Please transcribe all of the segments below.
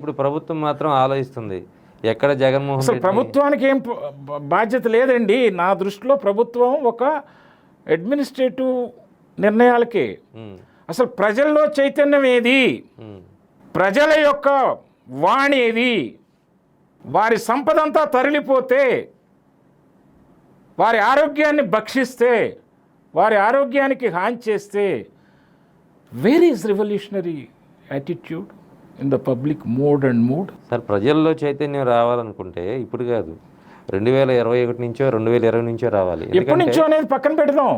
ఇప్పుడు ప్రభుత్వం మాత్రం ఆలోచిస్తుంది. ఎక్కడ జగన్మోహన్ అసలు రెడ్డి ప్రభుత్వానికి ఏం బాధ్యత లేదండి. నా దృష్టిలో ప్రభుత్వం ఒక అడ్మినిస్ట్రేటివ్ నిర్ణయాలకే. అసలు ప్రజల్లో చైతన్యం ఏది, ప్రజల యొక్క వాణి ఏది, వారి సంపదంతా తరలిపోతే, వారి ఆరోగ్యాన్ని భక్షిస్తే, వారి ఆరోగ్యానికి హాని చేస్తే, where is revolutionary attitude in the public mode and mood? Sir, ప్రజల్లో చైతన్యం రావాలనుకుంటే ఇప్పుడు కాదు, 2021 నుంచో 2020 నుంచో రావాలి. ఎప్పటి నుంచో అనేది పక్కన పెడదాం.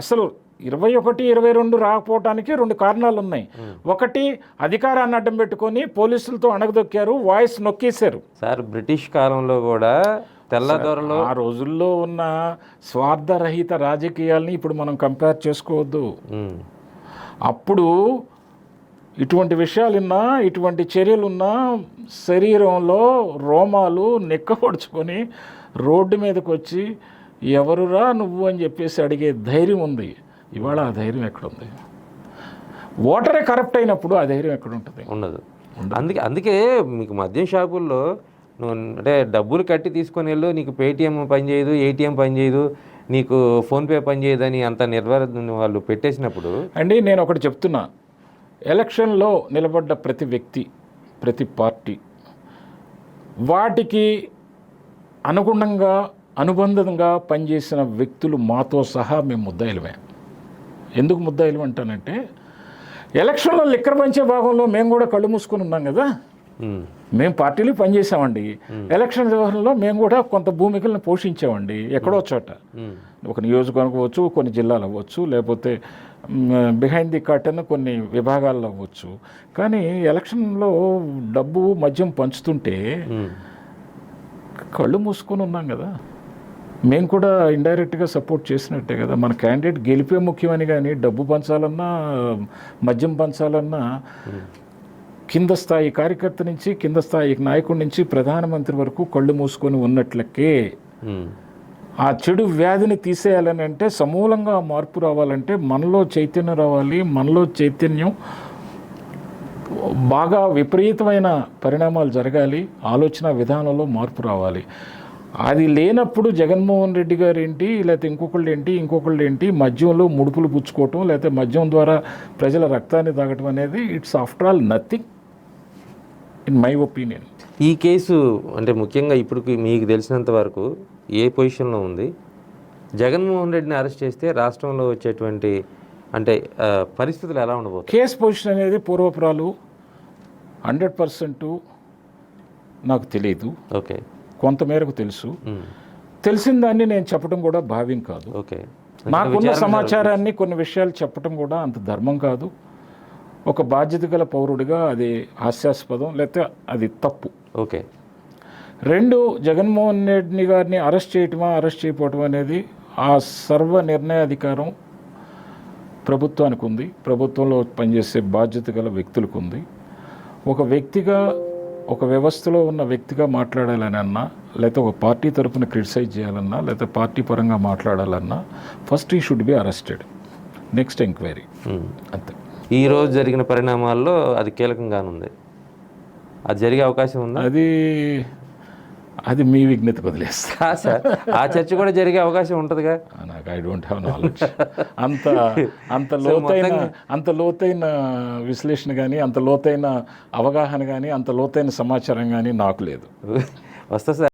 అసలు 21, 22 రాకపోవడానికి 2 కారణాలు ఉన్నాయి. ఒకటి, అధికారాన్ని అడ్డం పెట్టుకొని పోలీసులతో అణగదొక్కారు, వాయిస్ నొక్కేశారు. సార్, బ్రిటిష్ కాలంలో కూడా తెల్లదొరలో ఆ రోజుల్లో ఉన్న స్వార్థరహిత రాజకీయాల్ని ఇప్పుడు మనం కంపేర్ చేసుకోవద్దు. అప్పుడు ఇటువంటి విషయాలున్నా, ఇటువంటి చర్యలున్నా శరీరంలో రోమాలు నెక్కపడుచుకొని రోడ్డు మీదకి వచ్చి ఎవరురా నువ్వు అని చెప్పేసి అడిగే ధైర్యం ఉంది. ఇవాళ ఆ ధైర్యం ఎక్కడుంది? ఓటరే కరప్ట్ అయినప్పుడు ఆ ధైర్యం ఎక్కడ ఉంటుంది? ఉండదు. అందుకే మీకు మద్యం షాపుల్లో నువ్వు అంటే డబ్బులు కట్టి తీసుకొని వెళ్ళు, నీకు పేటిఎం పనిచేయదు, ఏటీఎం పనిచేయదు, నీకు ఫోన్పే పనిచేయదని అంత నిర్వహణ వాళ్ళు పెట్టేసినప్పుడు అండి, నేను ఒకటి చెప్తున్నా. ఎలక్షన్లో నిలబడ్డ ప్రతి వ్యక్తి, ప్రతి పార్టీ వాటికి అనుగుణంగా అనుబంధంగా పనిచేసిన వ్యక్తులు మాతో సహా మేము ముద్దాయిలమే. ఎందుకు ముద్దాయిలం అంటానంటే, ఎలక్షన్లో లిక్కర్ పంచే భాగంలో మేము కూడా కళ్ళు మూసుకొని ఉన్నాం కదా. మేము పార్టీలు పనిచేసామండి. ఎలక్షన్ వ్యవహారంలో మేము కూడా కొంత భూమికలను పోషించామండి. ఎక్కడో చోట, ఒక నియోజకవర్గం అవ్వచ్చు, కొన్ని జిల్లాలు అవ్వచ్చు, లేకపోతే బిహైండ్ ది కర్టన్ కొన్ని విభాగాల్లో అవ్వచ్చు. కానీ ఎలక్షన్లో డబ్బు మద్యం పంచుతుంటే కళ్ళు మూసుకొని ఉన్నాం కదా. మేము కూడా ఇండైరెక్ట్గా సపోర్ట్ చేసినట్టే కదా. మన క్యాండిడేట్ గెలిపే ముఖ్యమని, కానీ డబ్బు పంచాలన్నా, మద్యం పంచాలన్నా కింద స్థాయి కార్యకర్త నుంచి కింద స్థాయి నాయకుడి నుంచి ప్రధానమంత్రి వరకు కళ్ళు మూసుకొని ఉన్నట్లకే. ఆ చెడు వ్యాధిని తీసేయాలని అంటే, సమూలంగా మార్పు రావాలంటే మనలో చైతన్యం రావాలి. మనలో చైతన్యం బాగా విపరీతమైన పరిణామాలు జరగాలి. ఆలోచన విధానంలో మార్పు రావాలి. అది లేనప్పుడు జగన్మోహన్ రెడ్డి గారు ఏంటి, లేకపోతే ఇంకొకళ్ళు ఏంటి మద్యంలో ముడుపులు పుచ్చుకోవటం, లేకపోతే మద్యం ద్వారా ప్రజల రక్తాన్ని తాగటం అనేది it's after all nothing in my opinion. ఈ కేసు అంటే ముఖ్యంగా ఇప్పుడు మీకు తెలిసినంత వరకు ఏ పొజిషన్లో ఉంది? జగన్మోహన్ రెడ్డిని అరెస్ట్ చేస్తే రాష్ట్రంలో వచ్చేటువంటి అంటే పరిస్థితులు ఎలా ఉండబోతాయి? కేసు పొజిషన్ అనేది పూర్వపురాలు 100% నాకు తెలియదు. ఓకే, కొంతమేరకు తెలుసు. తెలిసిన దాన్ని నేను చెప్పడం కూడా భావ్యం కాదు. ఓకే, నాకున్న సమాచారాన్ని కొన్ని విషయాలు చెప్పడం కూడా అంత ధర్మం కాదు. ఒక బాధ్యత గల పౌరుడిగా అది హాస్యాస్పదం, లేకపోతే అది తప్పు. ఓకే. 2, జగన్మోహన్ రెడ్డి గారిని అరెస్ట్ చేయటం అనేది ఆ సర్వ నిర్ణయాధికారం ప్రభుత్వానికి ఉంది. ప్రభుత్వంలో పనిచేసే బాధ్యత గల వ్యక్తులకు ఉంది. ఒక వ్యక్తిగా, ఒక వ్యవస్థలో ఉన్న వ్యక్తిగా మాట్లాడాలనన్నా, లేకపోతే ఒక పార్టీ తరఫున క్రిటిసైజ్ చేయాలన్నా, లేకపోతే పార్టీ పరంగా మాట్లాడాలన్నా ఫస్ట్ ఈ should be arrested, next enquiry. అంతే. ఈరోజు జరిగిన పరిణామాల్లో అది కీలకంగానుంది. అది జరిగే అవకాశం ఉందా? అది మీ విజ్ఞతకు వదిలేస్తా సార్. ఆ చర్చ కూడా జరిగే అవకాశం ఉంటుందిగా. నాకు ఐ డోంట్ హ్యావ్ నాలెడ్జ్. అంత లోతైన విశ్లేషణ కానీ, అంత లోతైన అవగాహన కానీ, అంత లోతైన సమాచారం కానీ నాకు లేదు. వస్తా సార్.